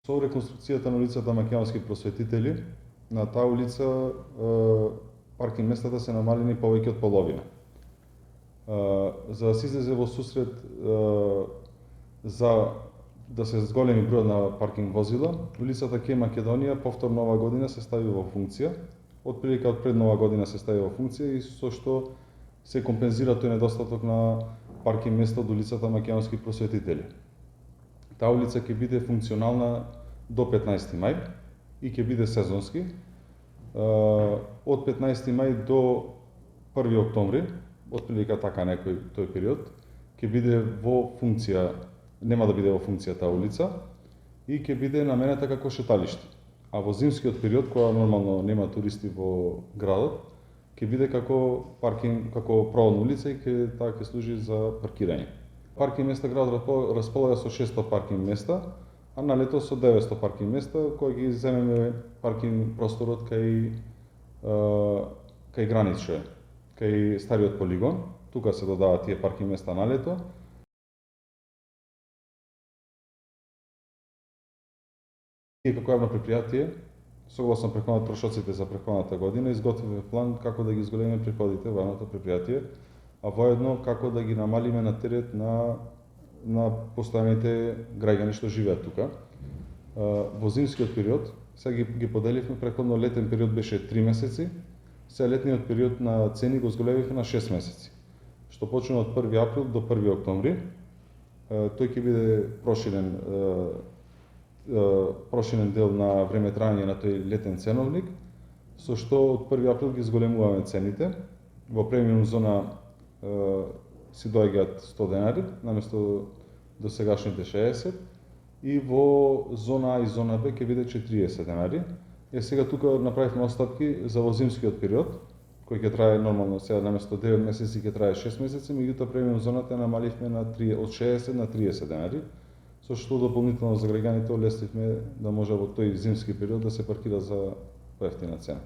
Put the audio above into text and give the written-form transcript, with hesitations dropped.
Со реконструкцијата на улицата Македонски просветители, на таа улица паркинг местата се намалени повеќе од половина. За да се излезе во сусрет за да се зголеми бројот на паркинг возила, улицата Ке Македонија повторно оваа година се стави во функција. Од прилика од пред нова година се стави во функција и со што се компензира тој недостаток на паркинг места од улицата Македонски просветители. Таа улица ќе биде функционална до 15 мај и ќе биде сезонски. Од 15 мај до 1 октомври, отприлика така некој тој период, ќе биде во функција, нема да биде во функција таа улица и ќе биде наменета како шеталиште. А во зимскиот период, кога нормално нема туристи во градот, ќе биде како паркинг, како проводна улица и таа ќе служи за паркирање. Паркинг места градот располага со 600 паркинг места, а на лето со 900 паркинг места, кои ги земеме паркинг просторот кај Граниче, кај стариот полигон. Тука се додаваат тие паркинг места на лето. И како јавно предпријатие, согласно трошоците за претходната година, изготвивме план како да ги зголемиме приходите во јавното предпријатие, а воедно како да ги намалиме на терет на постојаните граѓани што живеат тука. Во зимскиот период, сега ги поделивме, претходно летен период беше 3 месеци, сега летниот период на цени го зголемивме на 6 месеци, што почнува од 1 април до 1 октомври. Тој ќе биде проширен дел на време траење на тој летен ценовник, со што од 1 април ги зголемуваме цените. Во премиум зона си доаѓаат 100 денари, наместо досегашните 60, и во зона А и зона Б ќе биде 40 денари. Сега тука направивме остапки за во зимскиот период, кој ќе трае нормално, сега наместо 9 месеци ќе трае 6 месеци, меѓутоа премиум зоната намаливме од 60 на 30 денари, со што дополнително за граѓаните олесливме да може во тој зимски период да се паркира за поевтина цена.